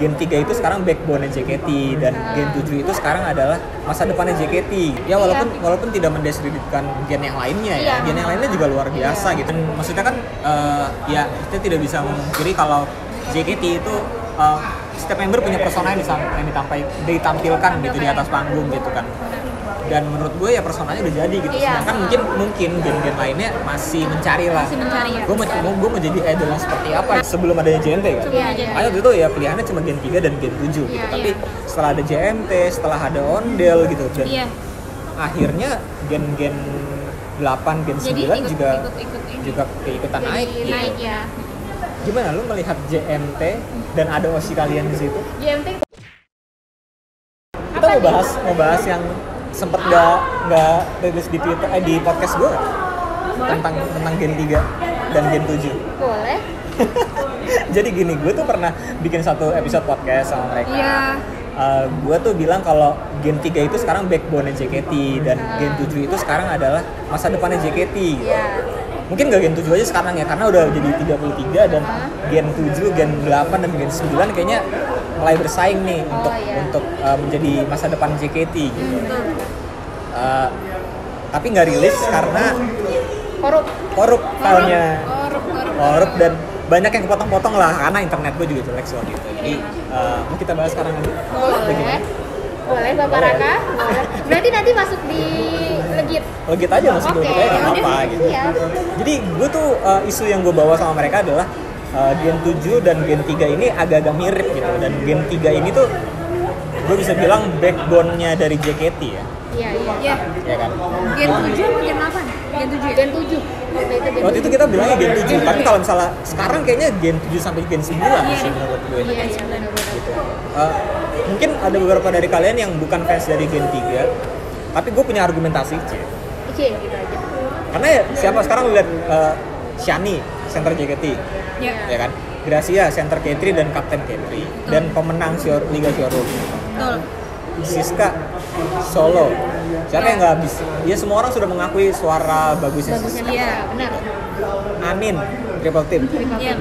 Gen 3 itu sekarang backbone JKT dan Gen 7 itu sekarang adalah masa depannya JKT. Ya walaupun tidak mendiskreditkan gen yang lainnya ya. Gen yang lainnya juga luar biasa gitu. Dan maksudnya kan ya kita tidak bisa memungkiri kalau JKT itu setiap member punya persona yang ditampilkan gitu di atas panggung gitu kan. Dan menurut gue ya personanya udah jadi gitu. Sedangkan mungkin gen-gen lainnya masih mencari lah. Gue mau jadi idol yang seperti apa sebelum adanya JNT kan. Ayo gitu ya pilihannya cuma Gen 3 dan Gen 7 gitu. Tapi setelah ada JMT, setelah ada Ondel gitu dan akhirnya gen-gen 8, Gen 9 juga keikutan naik gitu. Gimana lu melihat JMT dan ada OSI kalian di situ? JMT kita mau bahas yang sempet nggak rilis di Twitter di podcast gue tentang Gen 3 dan Gen 7. Boleh. Jadi gini, gue tuh pernah bikin satu episode podcast sama mereka. Gue tuh bilang kalau Gen 3 itu sekarang backbone JKT dan Gen 7 itu sekarang adalah masa depannya JKT gitu. Mungkin gak Gen 7 aja sekarang ya, karena udah jadi 33 dan Gen 7, Gen 8 dan Gen 9 kayaknya mulai bersaing nih untuk menjadi masa depan JKT gitu. Tapi nggak rilis karena korup filenya. Korup dan banyak yang kepotong-potong lah karena internet gue juga jelek soal gitu. Jadi mau kita bahas sekarang aja. Boleh Bapak Raka. Berarti nanti masuk di Legit aja masuk di Legit aja nggak apa-apa gitu. Jadi gue tuh isu yang gue bawa sama mereka adalah Gen 7 dan Gen 3 ini agak-agak mirip gitu. Dan Gen 3 ini tuh gue bisa bilang backbone-nya dari JKT ya. Iya. Ya kan? Gen 7 atau Gen 8? Gen 7. Waktu itu kita bilangnya Gen 7, tapi kalau misalnya sekarang kayaknya Gen 7 sampai Gen 9 sih menurut gue. Iya. Gitu. Mungkin ada beberapa dari kalian yang bukan fans dari Gen 3, tapi gue punya argumentasi gitu aja. Karena ya, siapa sekarang lihat Shani, center JKT, ya kan? Gracia, center K3 dan kapten K3 dan pemenang Liga Showroom. Siska, Solo. Siapa yang nggak habis? Ya semua orang sudah mengakui suara bagusnya Siska. Iya, benar. Amin, triple team.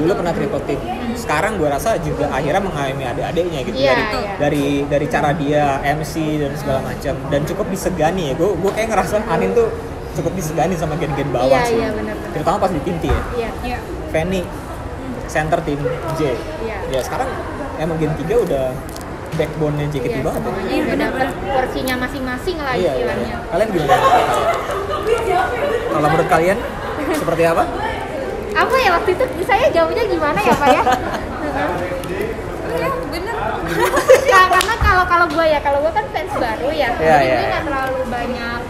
Dulu pernah triple team. Sekarang gue rasa juga akhirnya mengalami adik-adiknya gitu. Dari cara dia MC dan segala macam dan cukup disegani ya. Gue kayak ngerasa Anin tuh cukup disegani sama gen-gen bawah sih. Iya, benar. Terutama pas di Pinti ya. Iya. Fanny, center tim J. Ya sekarang emang Gen 3 udah backbone-nya JKT banget ya. Iya benar-benar porsinya masing-masing lah istilahnya. Kalian gimana? Kalau menurut kalian seperti apa? Apa ya waktu itu saya jawabnya gimana ya Pak ya? Iya benar. Karena kalau gue kan fans baru ya. Jadi gue nggak terlalu banyak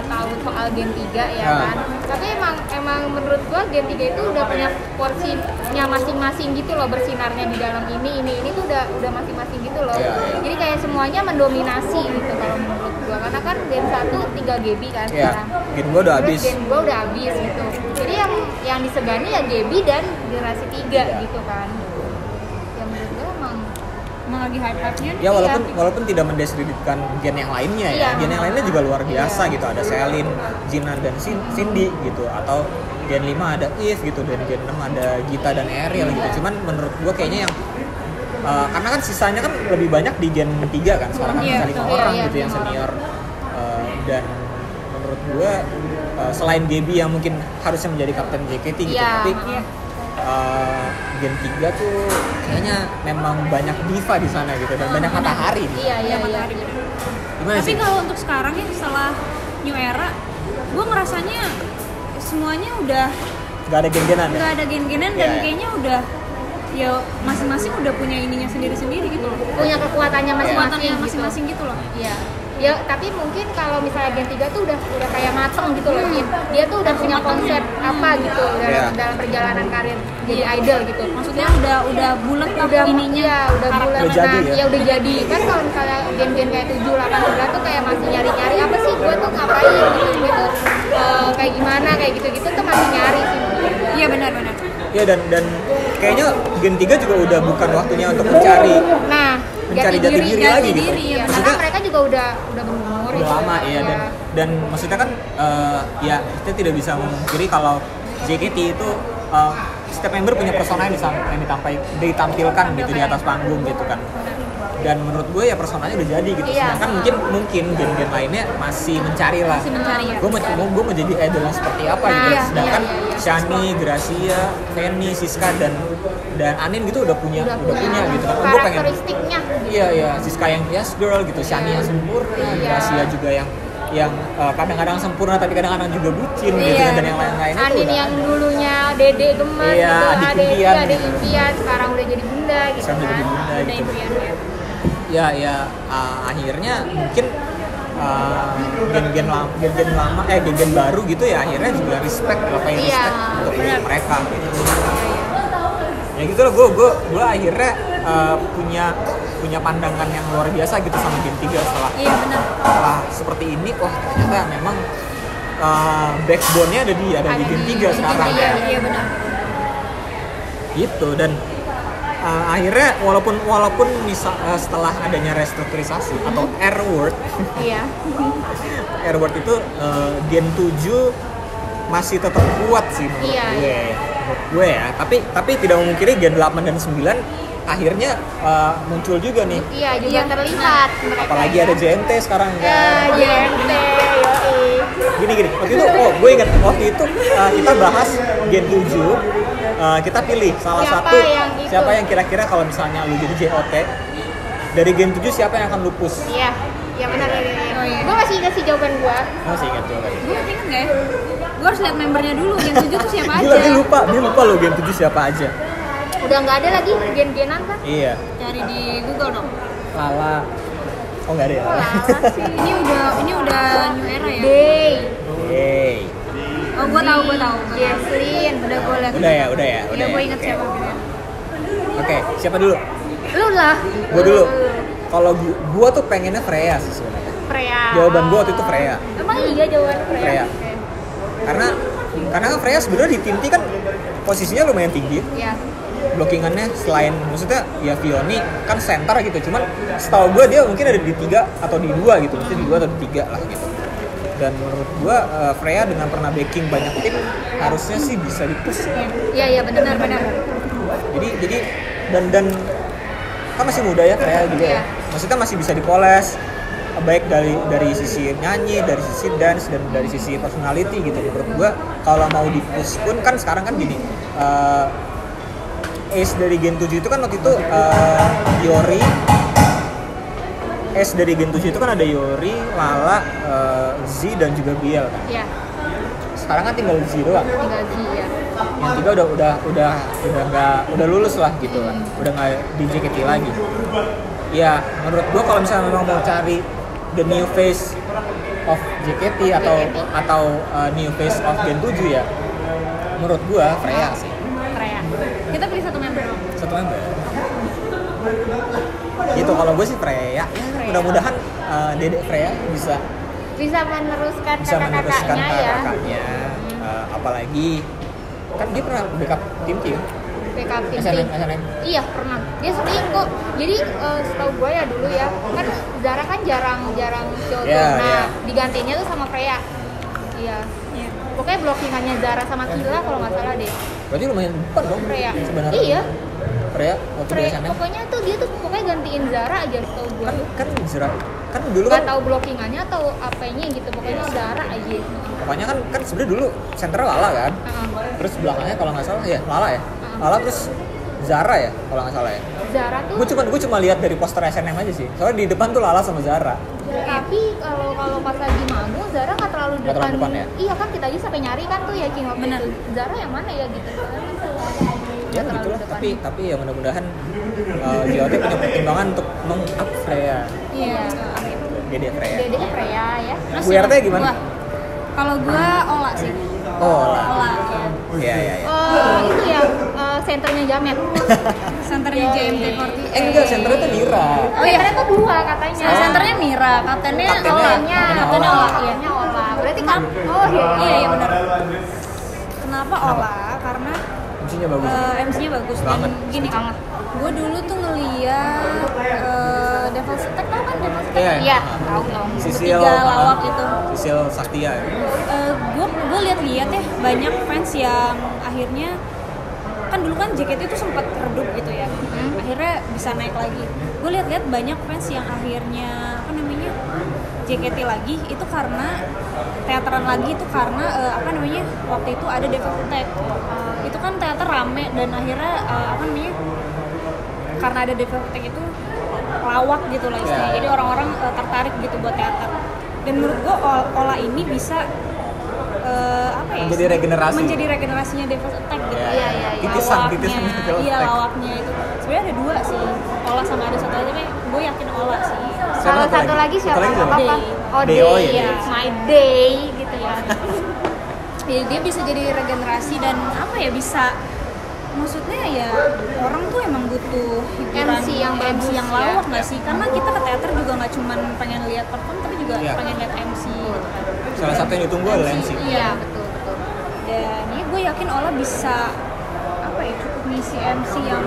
tahu soal Gen 3 ya kan. Tapi emang menurut gue Gen 3 itu udah punya porsinya masing-masing gitu loh, bersinarnya di dalam ini tuh udah masing-masing gitu loh. Jadi kayak semuanya mendominasi gitu kalau menurut gue. Karena kan Gen 1 3 GB kan sekarang. Gen 2 udah habis. Gen 2 udah habis gitu. Jadi yang disegani ya GB dan generasi 3 gitu kan. Yang menurut gue emang lagi hype-nya. Ya walaupun tidak mendiskreditkan gen yang lainnya ya. Gen yang lainnya juga luar biasa gitu. Ada Celine, Jinan dan Cindy gitu, atau Gen 5 ada Eve gitu, dan Gen 6 ada Gita dan Ariel gitu. Cuman menurut gua kayaknya yang karena kan sisanya kan lebih banyak di Gen 3 kan sekarang kan bisa 5 orang gitu yang senior. Dan menurut gua selain Gaby yang mungkin harusnya menjadi kapten JKT gitu, tapi Gen 3 tuh kayaknya memang banyak diva di sana gitu dan banyak matahari. Iya. Gimana tapi sih? kalau untuk sekarang ya setelah New Era, gue ngerasanya semuanya udah Gak ada gen-genan ya? Gak ada gen-genan dan kayaknya udah ya masing-masing udah punya ininya sendiri-sendiri gitu loh. Punya kekuatannya masing-masing gitu loh. Iya. Ya, tapi mungkin kalau misalnya Gen 3 tuh udah kayak mateng gitu loh. Dia tuh udah punya konsep apa gitu dalam perjalanan karir jadi idol gitu. Maksudnya udah bulat ininya. Udah bulat. Udah jadi. Kan kalau misalnya gen-gen kayak 7, 8, 9 tuh kayak masih nyari-nyari apa sih gue tuh ngapain gitu. Gue tuh kayak gimana kayak gitu-gitu tuh masih nyari sih. Iya benar. Iya dan kayaknya Gen 3 juga udah bukan waktunya untuk mencari jati diri lagi gitu. Iya, karena mereka juga udah berumur udah lama ya dan maksudnya kan ya kita tidak bisa memungkiri kalau JKT itu setiap member punya persona yang ditampilkan gitu di atas panggung gitu kan. Dan menurut gue ya personanya udah jadi gitu. Sedangkan mungkin gen-gen lainnya masih mencari lah. Gue mau jadi idol yang seperti apa gitu. Sedangkan Shani, Gracia, Fanny, Siska dan Anin gitu udah punya gitu kan. Gue pengen karakteristiknya. Iya, Siska yang yes girl gitu, Shani yang sempurna, Gracia juga yang kadang-kadang sempurna tapi kadang-kadang juga bucin gitu kan, dan yang lain-lainnya. Anin yang dulunya Dede gemes gitu, adik impian sekarang udah jadi bunda gitu kan. Udah jadi bunda gitu. Akhirnya mungkin gen-gen baru gitu ya akhirnya juga respect untuk mereka gitu. Ya gitu loh, gue akhirnya punya pandangan yang luar biasa gitu sama Gen 3 setelah seperti ini. Ternyata memang backbone-nya ada di Gen 3 sekarang. Iya benar. Gitu. Dan akhirnya walaupun setelah adanya restrukturisasi atau R-word R-word itu Gen 7 masih tetap kuat sih menurut gue ya. Tapi tidak memungkiri Gen 8 dan 9 akhirnya muncul juga nih. Iya, juga terlihat mereka. Apalagi ada JNT sekarang kan. JNT, yoi. Gini. Waktu itu gue ingat waktu itu kita bahas Gen 7. Kita pilih salah satu siapa yang kira-kira kalau misalnya lu jadi JOT dari Gen 7 siapa yang akan lupus. Iya benar. Gue masih ingat sih jawaban gue. Masih ingat jawaban. Gue ingat nggak ya? Gue harus lihat membernya dulu. Gen 7 tuh siapa aja? Dia lupa lo Gen 7 siapa aja. Udah nggak ada lagi gen-genan kan? Iya. Cari di Google dong. Lala. Oh nggak ada ya? Ini udah new era ya. Day. Oh gue tahu. Jesslyn. Udah gue lihat. Udah ya. Iya gue ingat siapa. Oke, siapa dulu? Lu lah. Gue dulu. Kalau gue tuh pengennya Freya sih sebenarnya. Freya. Jawaban gue waktu itu Freya. Emang iya jawaban Freya? Karena Freya sebenarnya di tim T kan posisinya lumayan tinggi. Iya. Blockingannya selain maksudnya ya Vioni kan center gitu, cuman setahu gue dia mungkin ada di 3 atau di 2 gitu, mesti di 2 atau di 3 lah gitu. Dan menurut gue Freya dengan pernah backing banyak tim harusnya sih bisa di-push. Iya benar. Jadi dan kan masih muda ya Freya juga ya. Maksudnya masih bisa dipoles baik dari sisi nyanyi, dari sisi dance dan dari sisi personality gitu. Menurut gue kalau mau di-push pun kan sekarang kan gini. Ace dari Gen 7 itu kan waktu itu Yori. Ace dari Gen 7 itu kan ada Yori, Lala, Z dan juga Biel kan. Iya. Sekarang kan tinggal Z doang. Tinggal Z ya. Yang 3 udah lulus lah gitu kan. Udah nggak di JKT lagi. Ya menurut gua kalau misalnya memang mau cari the new face of JKT atau new face of Gen 7 ya, menurut gua Freya sih. Kita pilih satu member dong. Satu member. Gitu kalau gue sih Freya. Mudah-mudahan Dedek Freya bisa meneruskan kakak-kakaknya. Apalagi kan dia pernah backup tim kan? Backup tim. SNM. Iya pernah. Dia sering kok. Jadi setahu gue ya dulu ya, kan Zara kan jarang show tuh. Digantinya tuh sama Freya. Iya. Pokoknya blockingannya Zara sama Kila kalau nggak salah deh. Berarti lumayan depan dong Freya. Sebenarnya. Iya. Freya waktu di SNM. Pokoknya tuh dia tuh gantiin Zara aja setahu gue. Kan Zara kan dulu nggak tahu blockingannya atau apanya gitu, pokoknya Zara aja. Pokoknya kan sebenarnya dulu senternya Lala kan. Terus belakangnya kalau nggak salah ya Lala ya. Lala terus Zara ya kalau nggak salah ya. Zara tuh. Gue cuma lihat dari poster SNM aja sih. Soalnya di depan tuh Lala sama Zara. Tapi kalau pas lagi manggung Zara nggak terlalu depan ya? Iya kan kita aja sampai nyari kan tuh ya King of Bener. Zara yang mana ya gitu. Ya gitulah, tapi ya mudah-mudahan JOT punya pertimbangan untuk meng-up Freya. Iya. Dedek Freya ya. Bu RT gimana? Kalau gua Ola sih. Ola. Iya. Oh, itu yang senternya Jamet. Senternya JMT40. Enggak, senternya tuh Mira. Oh iya, senternya tuh 2 katanya. Senternya Mira, kaptennya Ola. Kaptennya Ola. Berarti kan iya benar. Kenapa Ola? Karena MC-nya bagus dan gini kan. Gue dulu tuh ngeliat Devil's Attack, tau kan Devil's Attack? Iya, tahu dong. Sisil lawak itu. Sisil Saktia. Gue lihat ya banyak fans yang akhirnya kan dulu kan JKT itu sempat redup gitu ya, akhirnya bisa naik lagi. Gue lihat-lihat banyak fans yang akhirnya JKT lagi itu karena teateran lagi, itu karena waktu itu ada Devil Attack. Itu kan teater rame dan akhirnya karena ada Devil Attack itu lawak gitu lah istilahnya. Jadi orang-orang tertarik gitu buat teater. Dan menurut gue Ola ini bisa menjadi regenerasinya Devil Attack gitu. Titisan lawaknya itu. Sebenarnya ada 2 sih, Ola sama ada satu lagi, gue yakin Ola sih. Kalau satu lagi siapa? Day. My Day gitu ya. Ya dia bisa jadi regenerasi dan bisa, maksudnya ya orang tuh emang butuh hiburan MC yang bagus, yang lawak nggak sih? Karena kita ke teater juga nggak cuma pengen lihat perform, tapi juga pengen lihat MC gitu kan. Salah satu yang ditunggu adalah MC. Iya betul. Dan ya gue yakin Ola bisa cukup ngisi MC yang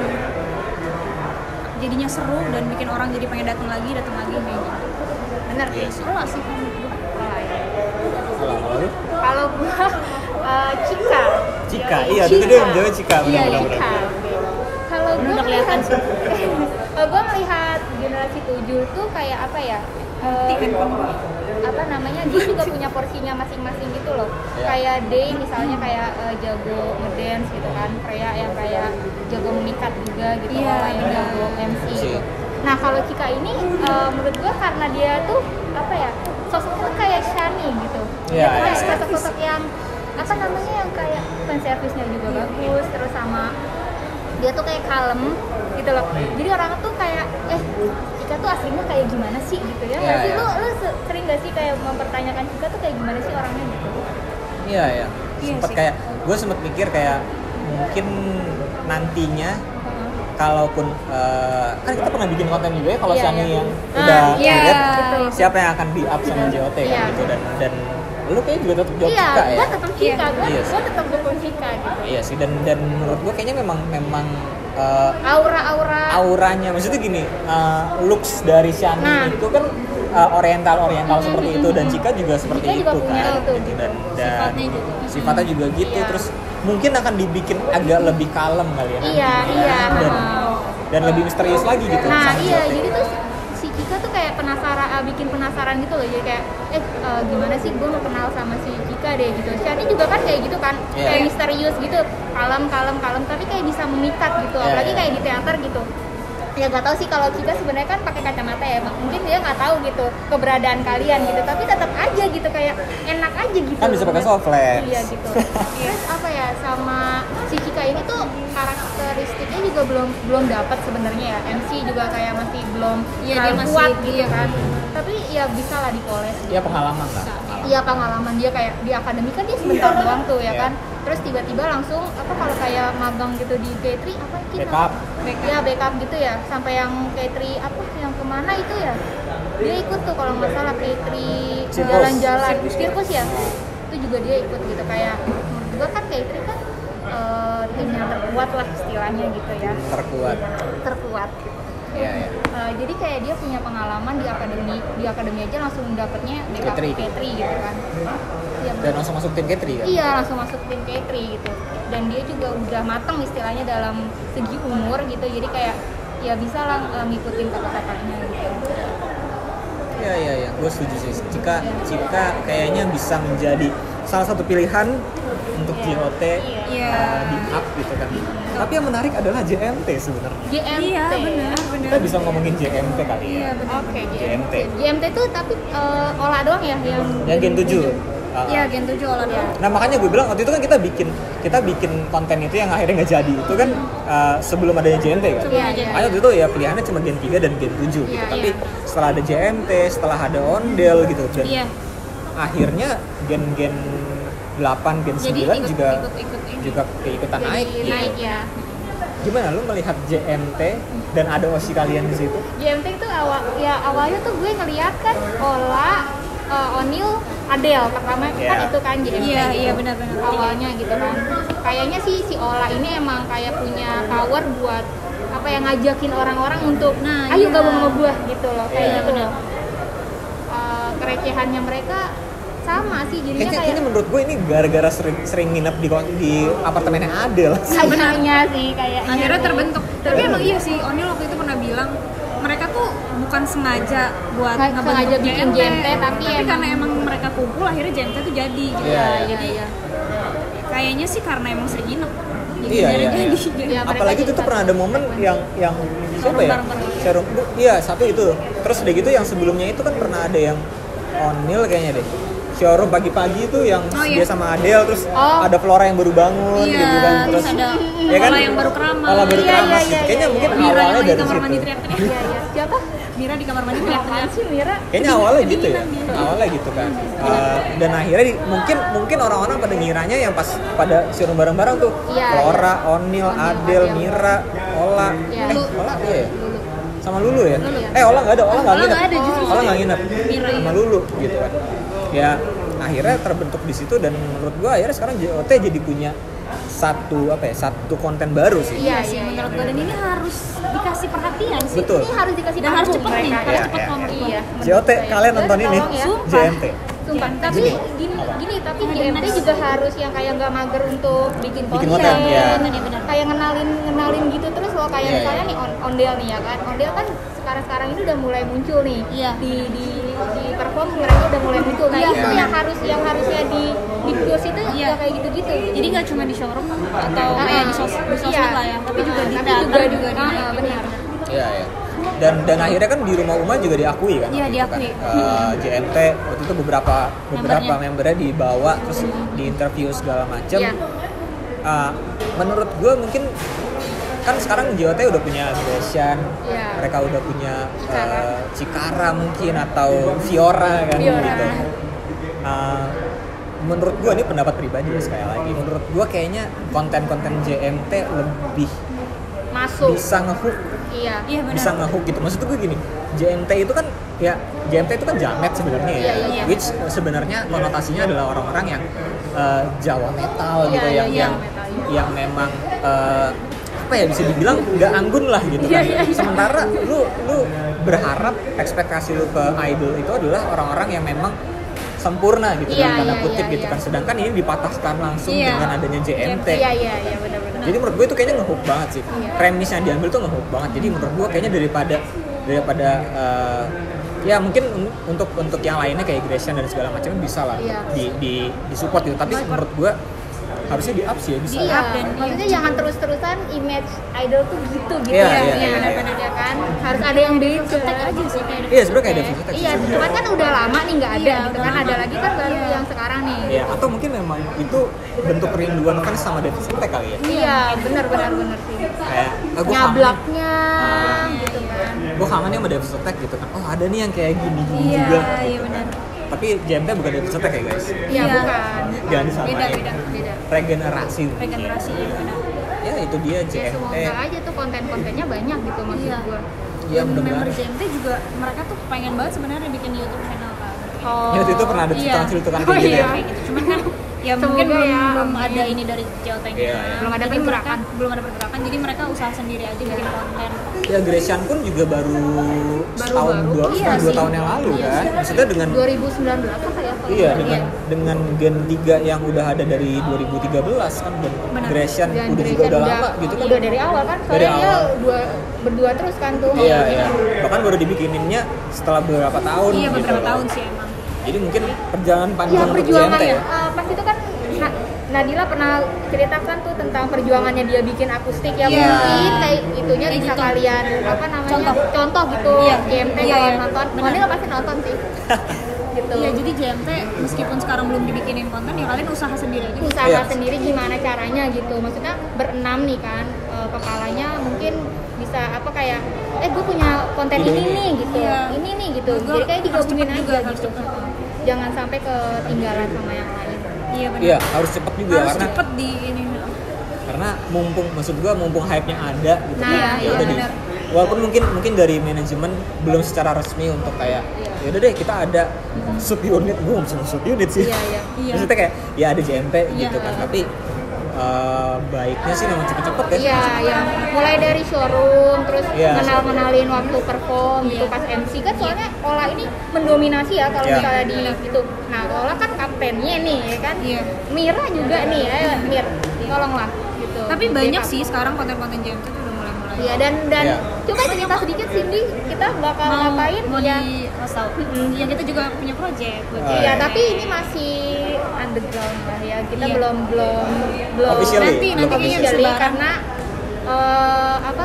jadinya seru dan bikin orang jadi pengen datang lagi kayak gitu. Bener sih. Ola sih kalau gua Cika, iya itu dia menjawab Cika. Iya, Cika. Kalau gua udah kelihatan sih. Kalau gua melihat generasi 7 tuh kayak apa ya? Dia juga punya porsinya masing-masing gitu loh. Kayak Day misalnya kayak jago ngedance gitu kan, Freya yang kayak jago memikat juga gitu, yang jago MC gitu. Nah kalau Cika ini menurut gua karena dia tuh sosoknya kayak Shani gitu. Dia sosok-sosok yang yang kayak fan service-nya juga bagus, terus sama dia tuh kayak kalem gitu loh. Jadi orang tuh kayak Cika tuh aslinya kayak gimana sih gitu ya. Lu sering gak sih kayak mempertanyakan Cika tuh kayak gimana sih orangnya gitu? Iya. Gue sempet mikir kayak mungkin nantinya kalaupun kan kita pernah bikin konten juga ya kalau Shani yang udah kiret, siapa yang akan di up sama JOT kan gitu, dan lu kayaknya juga tetap jawab Cika ya. Gue tetap Cika, gue tetap dukung Cika gitu. Iya sih, dan menurut gue kayaknya memang auranya, maksudnya gini, looks dari Shani itu kan oriental seperti itu, dan Cika juga seperti Cika itu juga kan itu. dan sifatnya juga gitu. Terus mungkin akan dibikin agak lebih kalem kali ya dan lebih misterius lagi gitu. Jadi tuh si Cika tuh kayak bikin penasaran gitu loh. Jadi kayak gimana sih gue mau kenal sama si Cika deh gitu. Shani juga kan kayak gitu kan, kayak misterius gitu, kalem tapi kayak bisa memikat gitu, apalagi kayak di teater gitu. Ya nggak tahu sih kalau Cika sebenarnya kan pakai kacamata ya, mungkin dia nggak tahu gitu keberadaan kalian gitu, tapi tetap aja gitu kayak enak aja gitu. Kan bisa pakai soft lens. Iya gitu. Terus sama si Cika ini tuh karakteristiknya juga belum dapat sebenarnya ya. MC juga kayak masih belum kuat gitu kan. Tapi ya bisa lah dipoles. Iya pengalaman lah. Iya pengalaman dia kayak di akademi kan dia sebentar doang tuh ya kan. Terus tiba-tiba langsung kalau kayak magang gitu di K3 backup gitu ya, sampai yang K3 yang kemana itu ya, dia ikut tuh kalau nggak salah K3 jalan-jalan sirkus ya, itu juga dia ikut gitu. Kayak menurut gua kan K3 kan tim yang terkuat lah istilahnya gitu ya, terkuat gitu. Jadi kayak dia punya pengalaman di akademi aja langsung dapetnya backup K3 gitu kan. Dan langsung masuk tim K3 kan? Iya, langsung masuk tim K3 gitu. Dan dia juga udah matang istilahnya dalam segi umur gitu. Jadi kayak ya bisa lah ngikutin kata-katanya gitu. Iya, gue setuju sih. Cika kayaknya bisa menjadi salah satu pilihan untuk JOT di up gitu kan. Tapi yang menarik adalah JMT sebenarnya. Iya, benar. Kita bisa ngomongin JMT kali ya. Oke, JMT itu tapi Ola doang ya yang Gen 7. Iya, Gen 7 Ola doang. Nah makanya gue bilang waktu itu kan kita bikin konten itu yang akhirnya nggak jadi. Itu kan sebelum adanya JMT kan. Makanya waktu itu ya pilihannya cuma Gen 3 dan Gen 7 gitu. Tapi setelah ada JMT, setelah ada Ondel gitu, dan akhirnya gen 8, Gen 9 juga keikutan naik gitu. Gimana lu melihat JMT dan ada OSI kalian di situ? JMT itu awalnya tuh gue ngeliat kan Ola, Onil, Adele pertama kan itu kan JMT. Iya benar-benar awalnya gitu kan. Kayaknya sih si Ola ini emang kayak punya power buat yang ngajakin orang-orang untuk ayo gabung sama gue gitu loh. Kayaknya tuh kerecehannya mereka sama sih jadinya kayaknya menurut gue ini gara-gara sering nginep di apartemennya Adel. Kayaknya sih akhirnya terbentuk. Tapi emang iya sih, Onil waktu itu pernah bilang mereka tuh bukan sengaja buat sengaja bikin JMT, tapi karena emang mereka kumpul akhirnya JMT tuh jadi gitu. Jadi kayaknya sih karena emang sering nginep. Iya. Apalagi itu tuh pernah ada momen yang siapa ya? Sharon. Iya, satu itu. Terus udah gitu yang sebelumnya itu kan pernah ada yang Onil kayaknya deh. Showroom pagi-pagi itu yang dia sama Adele, terus ada Flora yang baru bangun gitu kan. Terus ada Ola yang baru keramas. Ola baru keramas gitu. Kayaknya mungkin awalnya dari situ. Iya. Siapa? Mira di kamar mandi teriak-teriak sih Mira. Kayaknya awalnya gitu ya. Awalnya gitu kan. Dan akhirnya mungkin orang-orang pada ngiranya yang pas pada showroom bareng-bareng tuh Flora, Onil, Adele, Mira, Ola. Ola iya ya? Sama Lulu ya? Ola nggak ada, Ola nggak nginep. Ola nggak nginep. Sama Lulu gitu kan. Ya akhirnya terbentuk di situ dan menurut gua akhirnya sekarang JOT jadi punya satu konten baru sih. Iya sih menurut gua, dan ini harus dikasih perhatian sih. Betul. Ini harus dikasih dan harus cepet nih, harus cepet ngomong. Iya. JOT kalian nonton ini JMT. Sumpah, tapi gini tapi JMT juga harus yang kayak nggak mager untuk bikin konten. Kayak ngenalin gitu terus loh, kayak misalnya nih Ondel nih ya kan. Ondel kan sekarang ini udah mulai muncul nih. Di perform mereka udah mulai muncul. Nah, itu yang harusnya di push itu ya kayak gitu-gitu. Jadi nggak cuma di showroom atau kayak di sosmed lah ya, tapi juga di teater juga benar. Iya. Dan akhirnya kan di rumah Uma juga diakui kan. Iya, diakui. Kan? JMT waktu itu beberapa membernya dibawa terus di interview segala macam. Menurut gue mungkin kan sekarang JOT udah punya Gresian, mereka udah punya Cikara mungkin atau Fiora kan gitu. Menurut gue ini pendapat pribadi ya, sekali lagi menurut gue kayaknya konten-konten JMT lebih masuk bisa ngehook. Iya Bisa ngehook gitu. Maksud gue gini, JMT itu kan jamet sebenarnya ya. Which sebenarnya konotasinya adalah orang-orang yang Jawa metal gitu, yang memang bisa dibilang nggak anggun lah gitu kan. Sementara lu berharap ekspektasi lu ke idol itu adalah orang-orang yang memang sempurna gitu kan, tanda kutip gitu kan. Sedangkan ini dipatahkan langsung dengan adanya JMT. Iya benar-benar. Jadi menurut gue itu kayaknya ngehook banget sih. Premis yang diambil tuh ngehook banget. Jadi menurut gue kayaknya daripada ya mungkin untuk yang lainnya kayak Gresian dan segala macamnya bisa lah di support gitu. Tapi menurut gue harusnya di up sih ya, bisa. Iya, dan maksudnya jangan terus-terusan image idol tuh gitu ya benar-benar ya kan. Harus ada yang beda aja sih kayak. Iya, sebenarnya kayak Devil Tech. Iya, cuman kan udah lama nih nggak ada gitu kan. Ada lagi kan baru yang sekarang nih. Iya, atau mungkin memang itu bentuk kerinduan kan sama Devil Tech kali ya. Iya, benar sih. Kayak nyablaknya gitu kan. Gue kangen sama Devil Tech gitu kan. Oh, ada nih yang kayak gini juga. Iya benar. Tapi JMT bukan Devil Tech ya guys. Iya, bukan. Jangan disamain. Beda. Regenerasi Benar. Ya itu dia JMT. Semoga aja tuh konten-kontennya banyak gitu maksud gue. Iya, member JMT juga mereka tuh pengen banget sebenarnya bikin YouTube channel kan. Ya itu pernah ada cerita-cerita kayak gitu ya. Kayak gitu. Cuman kan ya mungkin belum ada ini dari JOT-nya. Belum ada pergerakan. Jadi mereka usaha sendiri aja bikin konten. Ya Gresian pun juga baru setahun dua tahun yang lalu kan. Maksudnya dengan 2019 apa ya? Iya, dengan Gen 3 yang udah ada dari 2013 kan, dan Gresian udah lama gitu kan. Udah dari awal kan. Soalnya dia berdua terus kan tuh. Iya. Bahkan baru dibikininnya setelah beberapa tahun. Iya, beberapa gitu. tahun sih emang. Jadi mungkin perjalanan panjang untuk perjuangan JMT ya. Pas itu kan Nadila pernah ceritakan tuh tentang perjuangannya dia bikin akustik ya, mungkin kayak itunya bisa gitu. Kalian contoh gitu. JMT kalau nonton, Nadila pasti nonton sih. Gitu. Iya, jadi JMT meskipun sekarang belum dibikinin konten ya kalian usaha sendiri aja. Sendiri gimana caranya gitu. Maksudnya berenam nih kan, kepalanya mungkin bisa kayak gue punya konten ini nih gitu. Ini nih gitu. Jadi kayak digabungin aja gitu. Jangan sampai ketinggalan sama yang lain. Iya benar. Iya, harus cepat juga harus karena cepet di ini. Karena mumpung hype-nya ada gitu kan. Ya udah walaupun mungkin dari manajemen belum secara resmi untuk kayak ya udah deh kita ada subunit, gue nggak bisa subunit sih. Iya. Maksudnya kayak ya ada JMT gitu kan, tapi baiknya sih memang cepet-cepet ya. Iya, yang mulai dari showroom, terus kenalin waktu perform gitu pas MC kan soalnya Ola ini mendominasi ya kalau misalnya di itu. Nah, Ola kan kaptennya nih ya kan. Mira juga nih, ayo Mir, tolonglah gitu. Tapi banyak sih sekarang konten-konten JMT tuh udah mulai. Iya dan coba cerita sedikit Cindy, kita bakal ngapain ya? Ya kita juga punya project. Iya, tapi ini masih underground lah ya. Kita belum officially karena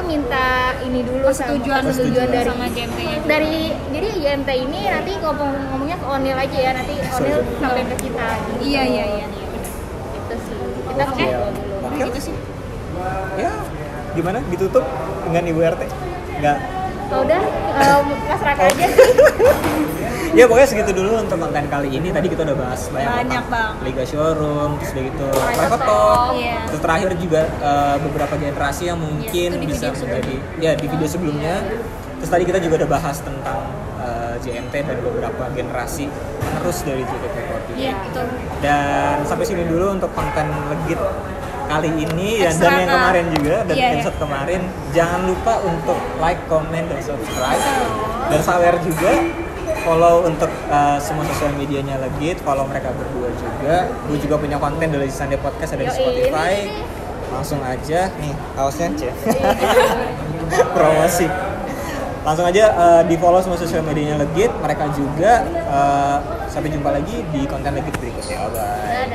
minta ini dulu persetujuan dari sama JMT-nya. Jadi JMT ini nanti ngomongnya ke Onil aja ya, nanti Onil sampein ke kita. Iya. Itu sih. Kita dulu. Gitu sih. Ya, gimana? Ditutup dengan Ibu RT? Enggak. Udah, Mas Raka aja. Ya pokoknya segitu dulu untuk konten kali ini. Tadi kita udah bahas banyak Bang. Liga Showroom, terus begitu Private Talk. Terus terakhir juga beberapa generasi yang mungkin bisa menjadi di video sebelumnya. Terus tadi kita juga udah bahas tentang JMT dan beberapa generasi terus dari JKT48. Iya, betul. Dan sampai sini dulu untuk konten legit kali ini dan yang kemarin juga episode kemarin. Jangan lupa untuk like, comment, dan subscribe. Dan sawer juga follow untuk semua sosial medianya Legit, follow mereka berdua juga. Gue juga punya konten dari Sunday Podcast ada di Spotify. Langsung aja nih kaosnya promosi. Langsung aja di follow semua sosial medianya Legit, mereka juga. Sampai jumpa lagi di konten Legit berikutnya. Bye.